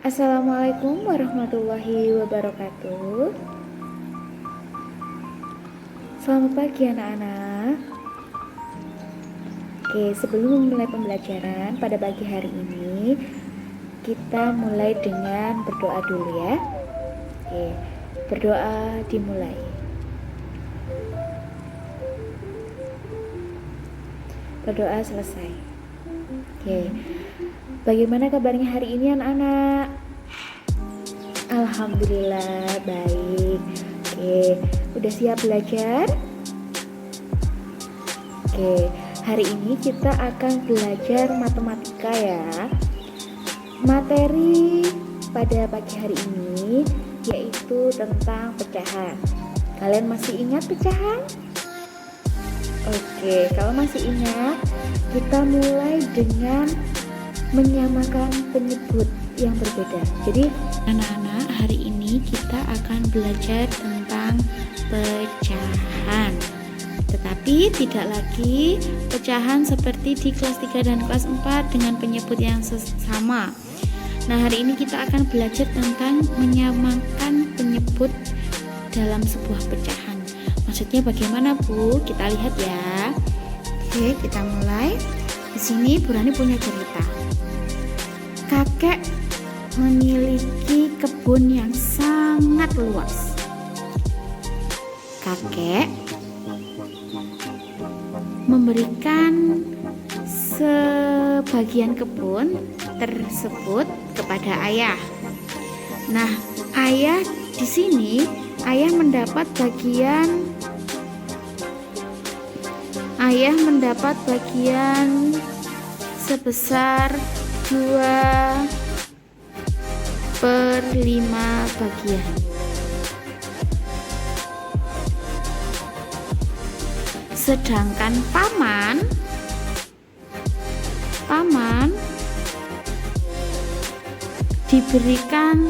Assalamualaikum warahmatullahi wabarakatuh. Selamat pagi anak-anak. Oke, sebelum memulai pembelajaran pada pagi hari ini, kita mulai dengan berdoa dulu ya. Oke, berdoa dimulai. Berdoa selesai. Oke, bagaimana kabarnya hari ini anak-anak? Alhamdulillah baik. Oke, udah siap belajar? Oke, hari ini kita akan belajar matematika ya. Materi pada pagi hari ini yaitu tentang pecahan. Kalian masih ingat pecahan? Oke, kalau masih ingat, kita mulai dengan menyamakan penyebut yang berbeda. Jadi, anak-anak, hari ini kita akan belajar tentang pecahan. Tetapi tidak lagi pecahan seperti di kelas 3 dan kelas 4 dengan penyebut yang sama. Nah, hari ini kita akan belajar tentang menyamakan penyebut dalam sebuah pecahan. Maksudnya bagaimana, Bu? Kita lihat ya. Oke, kita mulai. Di sini Bu Rani punya cerita. Kakek memiliki kebun yang sangat luas. Kakek memberikan sebagian kebun tersebut kepada ayah. Nah, ayah di sini mendapat bagian sebesar 2/5 bagian. Sedangkan paman diberikan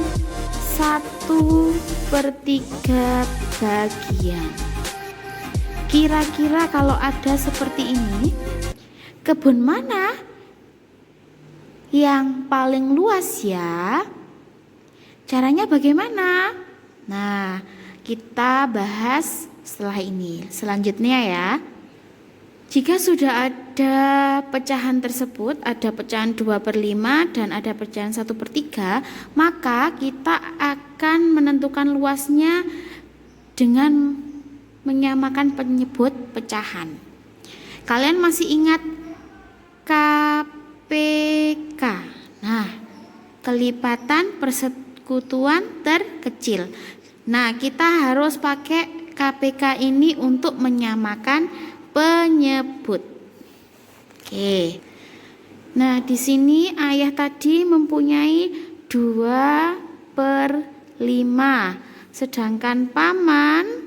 1/3 bagian. Kira-kira kalau ada seperti ini, kebun mana yang paling luas ya? Caranya bagaimana? Nah, kita bahas setelah ini. Selanjutnya ya. Jika sudah ada pecahan tersebut, ada pecahan 2/5 dan ada pecahan 1/3, maka kita akan menentukan luasnya dengan menyamakan penyebut pecahan. Kalian masih ingat KPK? Nah, kelipatan persekutuan terkecil. Nah, kita harus pakai KPK ini untuk menyamakan penyebut. Oke. Nah, di sini ayah tadi mempunyai 2/5, sedangkan paman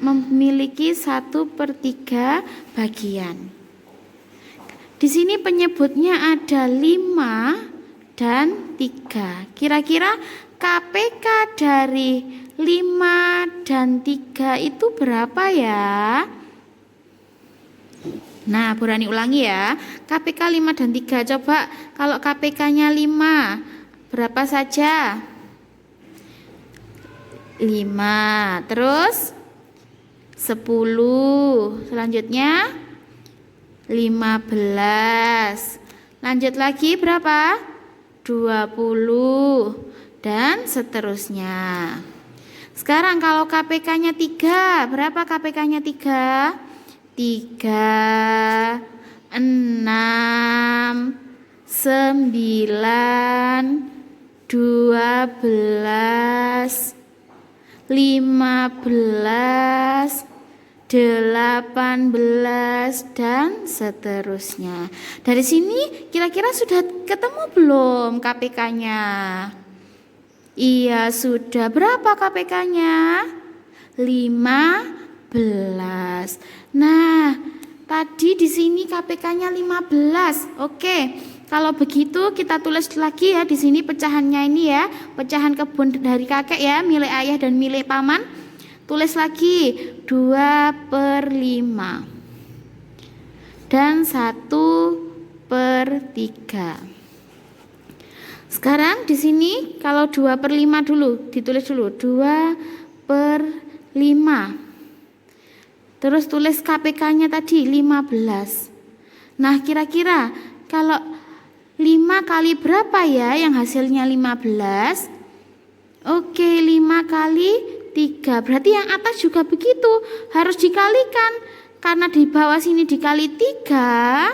memiliki 1/3 bagian. Di sini penyebutnya ada 5 dan 3. Kira-kira KPK dari 5 dan 3 itu berapa ya? Nah, Bu Rani ulangi ya. KPK 5 dan 3. Coba kalau KPK-nya 5, berapa saja? 5. Terus 10. Selanjutnya 15. Lanjut lagi berapa? 20. Dan seterusnya. Sekarang kalau KPK-nya 3, berapa KPK-nya 3? 3, 6, 9, 12, 15, 18, dan seterusnya. Dari sini kira-kira sudah ketemu belum KPK-nya? Iya, sudah. Berapa KPK-nya? 15. Nah, tadi di sini KPK-nya 15. Oke. Kalau begitu kita tulis lagi ya di sini pecahannya ini ya. Pecahan kebun dari kakek ya, milik ayah dan milik paman. Tulis lagi 2/5 dan 1/3. Sekarang di sini kalau 2/5 dulu, ditulis dulu 2/5. Terus tulis KPK-nya tadi 15. Nah, kira-kira kalau 5 kali berapa ya yang hasilnya 15? Oke, 5 kali 3. Berarti yang atas juga begitu, harus dikalikan. Karena di bawah sini dikali 3,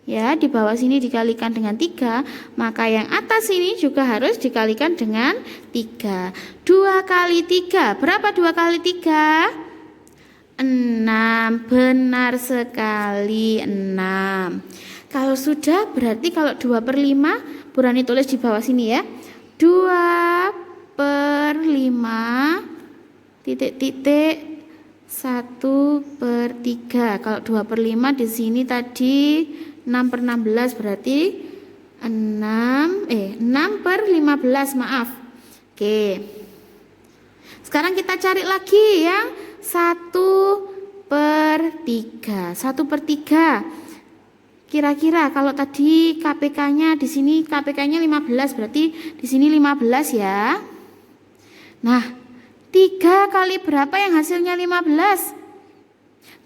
ya, di bawah sini dikalikan dengan 3, maka yang atas ini juga harus dikalikan dengan 3. 2 kali 3, berapa 2 kali 3? 6, benar sekali, 6. Kalau sudah, berarti kalau 2/5, Burani tulis di bawah sini ya, 2/5 titik-titik 1/3. Kalau 2/5 di sini tadi 6/16, berarti 6/15, maaf. Oke. Sekarang kita cari lagi yang 1/3. 1/3. Kira-kira kalau tadi KPK-nya di sini KPK-nya 15, berarti di sini 15 ya. Nah, 3 kali berapa yang hasilnya 15?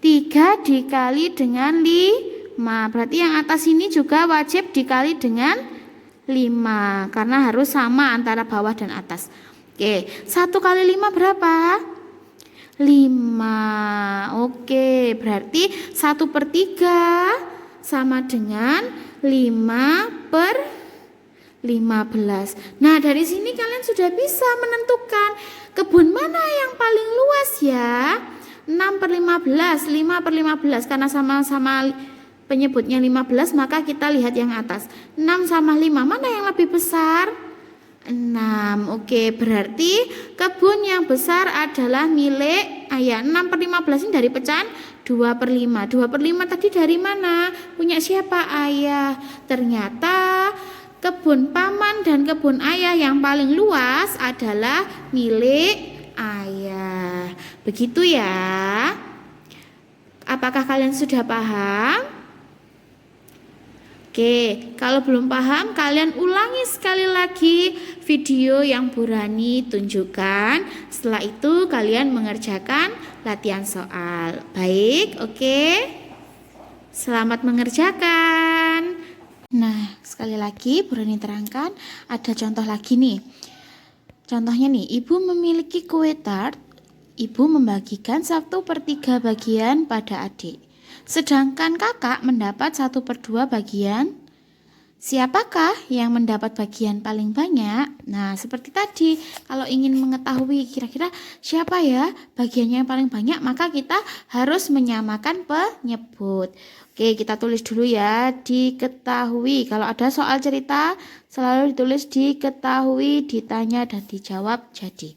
3 dikali dengan 5. Berarti yang atas ini juga wajib dikali dengan 5 karena harus sama antara bawah dan atas. Oke, 1 kali 5 berapa? 5. Oke, berarti 1/3 sama dengan 5/15. Nah, dari sini kalian sudah bisa menentukan kebun mana yang paling luas ya. 6/15, 5/15, karena sama-sama penyebutnya 15, maka kita lihat yang atas. 6 sama 5, mana yang lebih besar? 6. Oke, berarti kebun yang besar adalah milik ayah. 6/15 ini dari pecahan 2/5. 2/5 tadi dari mana? Punya siapa? Ayah. Ternyata kebun paman dan kebun ayah yang paling luas adalah milik ayah. Begitu ya. Apakah kalian sudah paham? Oke, kalau belum paham, kalian ulangi sekali lagi video yang Burani tunjukkan. Setelah itu kalian mengerjakan latihan soal. Baik, oke. Selamat mengerjakan. Nah, sekali lagi Burani terangkan, ada contoh lagi nih. Contohnya nih, ibu memiliki kue tart. Ibu membagikan 1/3 bagian pada adik. Sedangkan kakak mendapat 1/2 bagian. Siapakah yang mendapat bagian paling banyak? Nah, seperti tadi, kalau ingin mengetahui kira-kira siapa ya bagiannya yang paling banyak, maka kita harus menyamakan penyebut. Oke, kita tulis dulu ya, diketahui. Kalau ada soal cerita, selalu ditulis diketahui, ditanya dan dijawab jadi.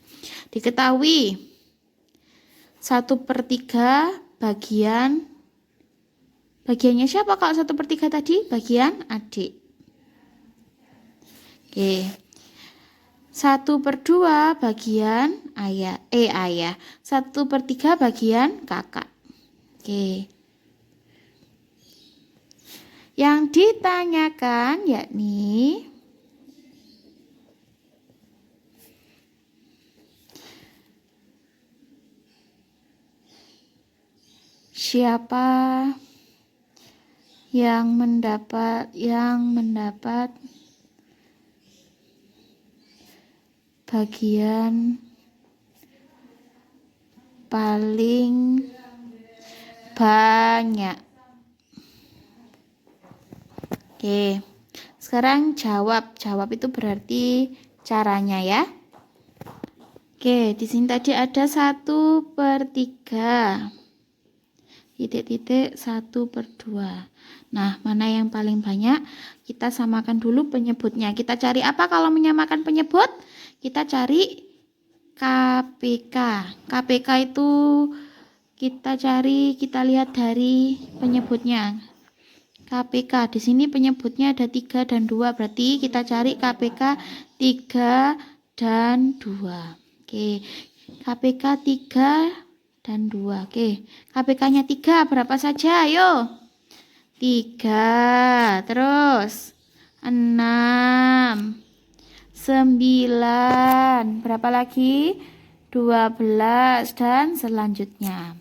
Diketahui 1/3 bagiannya siapa kalau 1/3 tadi? Bagian adik. Oke. 1/2 bagian ayah. 1/3 bagian kakak. Oke. Yang ditanyakan yakni siapa yang mendapat bagian paling banyak. Oke, sekarang jawab itu berarti caranya ya. Oke, di sini tadi ada 1/3 titik-titik 1/2. Nah, mana yang paling banyak? Kita samakan dulu penyebutnya. Kita cari apa kalau menyamakan penyebut? Kita cari KPK. KPK itu kita lihat dari penyebutnya. KPK di sini penyebutnya ada 3 dan 2, berarti kita cari KPK 3 dan 2. Oke, KPK 3 dan 2. Oke, KPK-nya 3 berapa saja? Ayo. 3. Terus 6, 9, berapa lagi? 12 dan selanjutnya.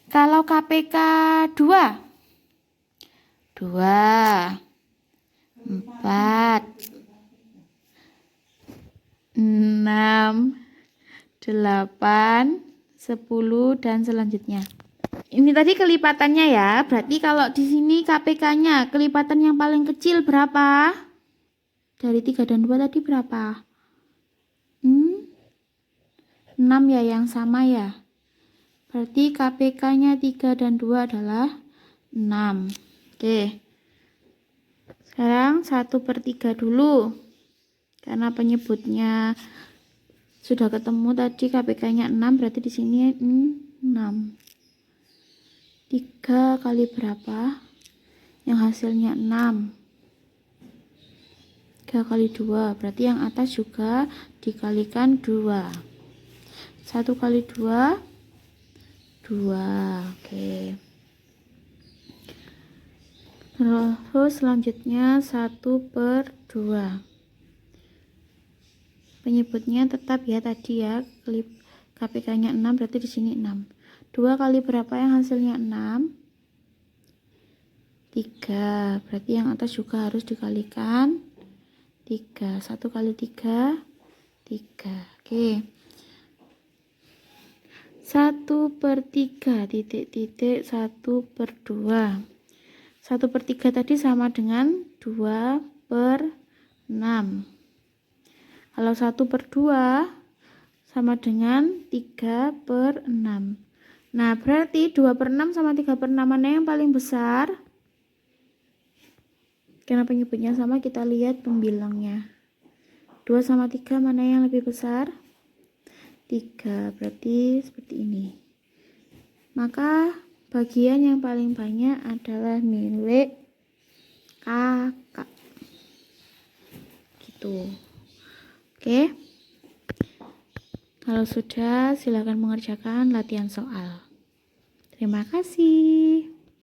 Kalau KPK 2, 4, 6, 8, 10 dan selanjutnya. Ini tadi kelipatannya ya. Berarti kalau di sini KPK-nya kelipatan yang paling kecil berapa? Dari 3 dan 2 tadi berapa? 6 ya, yang sama ya. Berarti KPK-nya 3 dan 2 adalah 6. Oke. Sekarang 1/3 dulu. Karena penyebutnya sudah ketemu tadi, KPK-nya 6, berarti di sini 6. 3 kali berapa? Yang hasilnya 6. 3 kali 2, berarti yang atas juga dikalikan 2. 1 kali 2, 2. Oke. Terus selanjutnya 1/2. Penyebutnya tetap ya tadi ya, KPK-nya 6, berarti di sini 6. 2 kali berapa yang hasilnya 6? 3. Berarti yang atas juga harus dikalikan 3. 1 kali 3, 3. Oke. 1/3 titik 1/2. 1/3 tadi sama dengan 2/6. Kalau 1/2 sama dengan 3/6. Nah, berarti 2/6 sama 3/6 mana yang paling besar? Karena penyebutnya sama, kita lihat pembilangnya. 2 sama 3 mana yang lebih besar? 3, berarti seperti ini. Maka bagian yang paling banyak adalah milik kakak. Gitu. Oke. Kalau sudah, silakan mengerjakan latihan soal. Terima kasih.